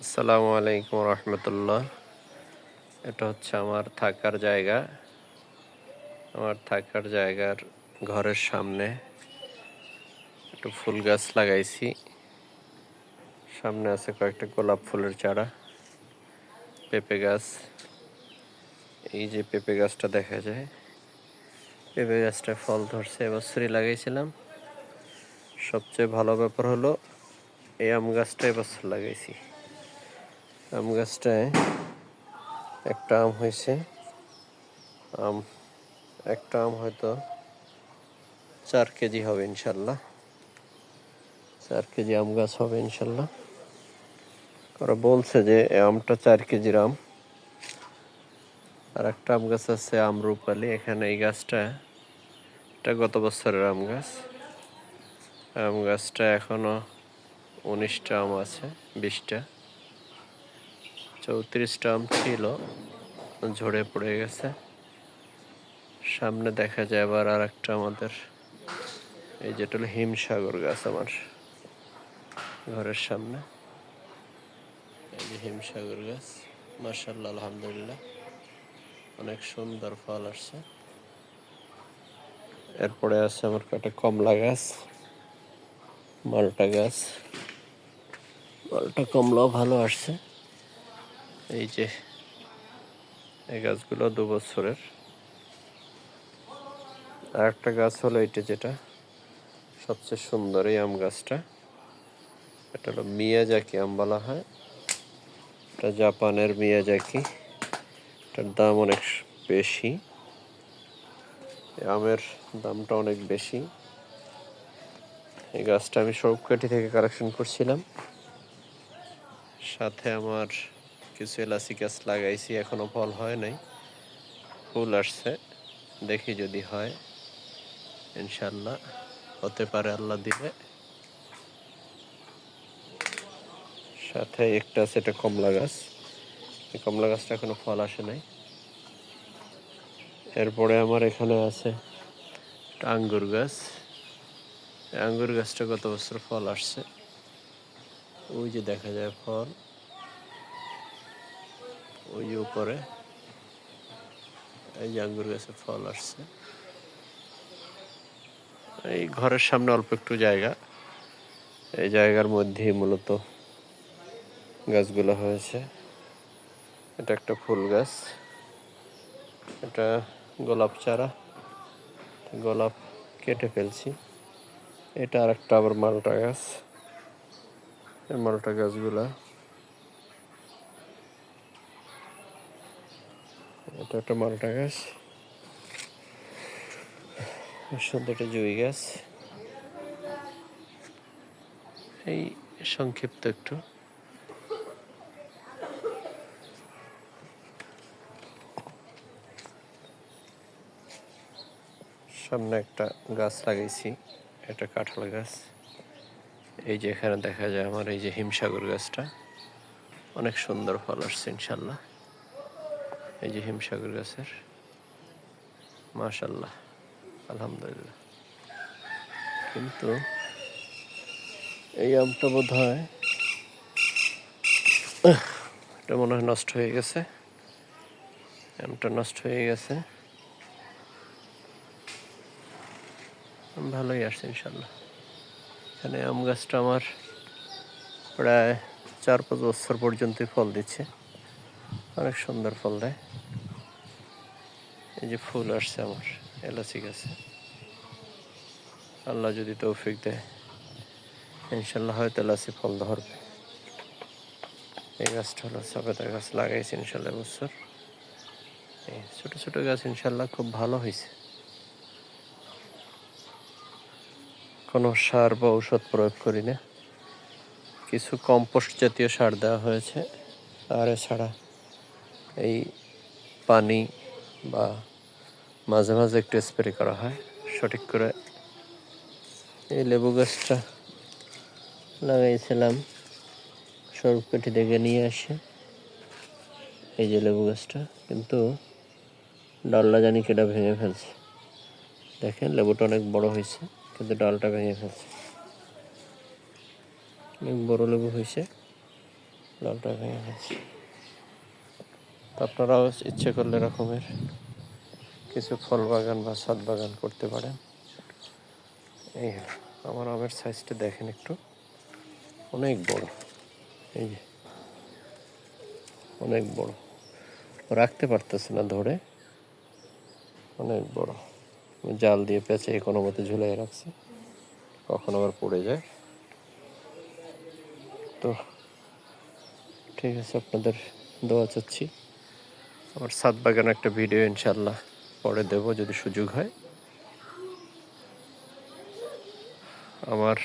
আসসালামু আলাইকুম রহমতুল্লাহ। এটা হচ্ছে আমার থাকার জায়গা। আমার থাকার জায়গার ঘরের সামনে একটু ফুল গাছ লাগাইছি। সামনে আছে কয়েকটা গোলাপ ফুলের চারা, পেঁপে গাছ। এই যে পেঁপে গাছটা দেখা যায়, পেঁপে গাছটা ফল ধরছে, এবছরই লাগাইছিলাম। সবচেয়ে ভালো ব্যাপার হলো এই আম গাছটা এবছর লাগাইছি। আম গাছটায় একটা আম হয়েছে, একটা আম হয়তো 4 কেজি হবে ইনশাল্লাহ। 4 কেজি আম গাছ হবে ইনশাল্লাহ। ওরা বলছে যে এই আমটা 4 কেজির আম। আর একটা আম গাছ আছে আমরুপালি, এখানে এই গাছটা, এটা গত বছরের আম গাছ। আম গাছটা এখনো 19টা আম আছে, 20টা, 34টা আম ছিল, ঝরে পড়ে গেছে। সামনে দেখা যায় আবার আর একটা আমাদের, এই যেটা হলো হিমসাগর গাছ আমার ঘরের সামনে। এই যে হিমসাগর গাছ, মাশাআল্লাহ আলহামদুলিল্লাহ অনেক সুন্দর ফল আসছে। এরপরে আছে আমার কয়েকটা কমলা গাছ, মালটা গাছ, মালটা কমলাও ভালো আসছে। এই যে এই গাছগুলো 2 বছরের। আর একটা গাছ হলো এইটা, যেটা সবচেয়ে সুন্দর এই আম গাছটা, এটা হলো মিয়াজাকি আম বলা হয়। এটা জাপানের মিয়াজাকি, এটার দাম অনেক বেশি, আমের দামটা অনেক বেশি। এই গাছটা আমি সবকাঠি থেকে কালেকশন করছিলাম। সাথে আমার কিছু এলাচি গাছ লাগাইছি, এখনো ফল হয় নাই, ফুল আসছে। দেখি যদি হয়, ইনশাল্লাহ হতে পারে আল্লাহ দিলে। সাথে একটা আছে, এটা কমলা গাছ। এই কমলা গাছটা এখনো ফল আসে নাই। এরপরে আমার এখানে আছে একটা আঙ্গুর গাছ। আঙ্গুর গাছটা গত বছর ফল আসছে, ওই যে দেখা যায় ফল, ওই যে উপরে, এই যে আঙ্গুর গাছে ফল আসছে। এই ঘরের সামনে অল্প একটু জায়গা, এই জায়গার মধ্যেই মূলত গাছগুলো হয়েছে। এটা একটা ফুল গাছ, এটা গোলাপ চারা, গোলাপ কেটে ফেলছি। এটা আর একটা আবার মালটা গাছ। এই মালটা গাছগুলা, এটা একটা মালটা গাছ, সুন্দর একটা জুঁই গাছ। এই সংক্ষিপ্ত একটু। সামনে একটা গাছ লাগাইছি, এটা কাঁঠাল গাছ। এই যে এখানে দেখা যায় আমার এই যে হিমসাগর গাছটা, অনেক সুন্দর ফল আসছে ইনশাল্লাহ। এই যে হিমসাগর গাছের, মাশাল্লাহ আলহামদুলিল্লাহ। কিন্তু এই আমটা বোধ হয়, এটা মনে হয় নষ্ট হয়ে গেছে, আমটা নষ্ট হয়ে গেছে। ভালোই আসছে ইনশাল্লাহ। এখানে আম গাছটা আমার প্রায় 4-5 বছর পর্যন্তই ফল দিচ্ছে, অনেক সুন্দর ফল দেয়। এই যে ফুল আসছে আমার এলাচি গাছে, আল্লাহ যদি তৌফিক দেয় ইনশাল্লাহ হয়তো এলাচি ফল ধরবে। এই গাছটা হলো সবেদা গাছ, লাগাইছি ইনশাল্লাহ বছর। এই ছোট ছোট গাছ ইনশাল্লাহ খুব ভালো হয়েছে। কোনো সার বা ঔষধ প্রয়োগ করি না, কিছু কম্পোস্ট জাতীয় সার দেওয়া হয়েছে। আর এছাড়া এই পানি বা মাঝে মাঝে একটু স্প্রে করা হয় সঠিক করে। এই লেবু গাছটা লাগাইছিলাম সরকাঠি থেকে নিয়ে আসে, এই যে লেবু গাছটা, কিন্তু ডালটা জানি কেটা ভেঙে ফেলছে। দেখেন লেবুটা অনেক বড় হয়েছে, কিন্তু ডালটা ভেঙে ফেলছে। অনেক বড় লেবু হয়েছে, ডালটা ভেঙে গেছে। তো আপনারাও ইচ্ছে করলে এরকমের কিছু ফল বাগান বা ছাদ বাগান করতে পারেন। এই হলো আমার আমের সাইজটা দেখেন একটু, অনেক বড়। এই যে অনেক বড়, রাখতে পারতেছে না ধরে, অনেক বড়। জাল দিয়ে পেঁচিয়ে কোনো মতে ঝুলিয়ে রাখছি, কখন আবার পড়ে যায়। তো ঠিক আছে, আপনাদের দোয়া চাচ্ছি। আমার ছাদ বাগান একটা ভিডিও ইনশাল্লাহ পরে দেব যদি সুযোগ হয়। আমার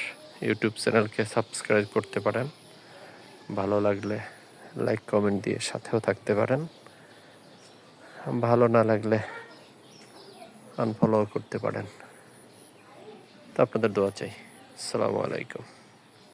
ইউটিউব চ্যানেলকে সাবস্ক্রাইব করতে পারেন, ভালো লাগলে লাইক কমেন্ট দিয়ে সাথেও থাকতে পারেন, ভালো না লাগলে আনফলো করতে পারেন। তো আপনাদের দোয়া চাই। আসসালামু আলাইকুম।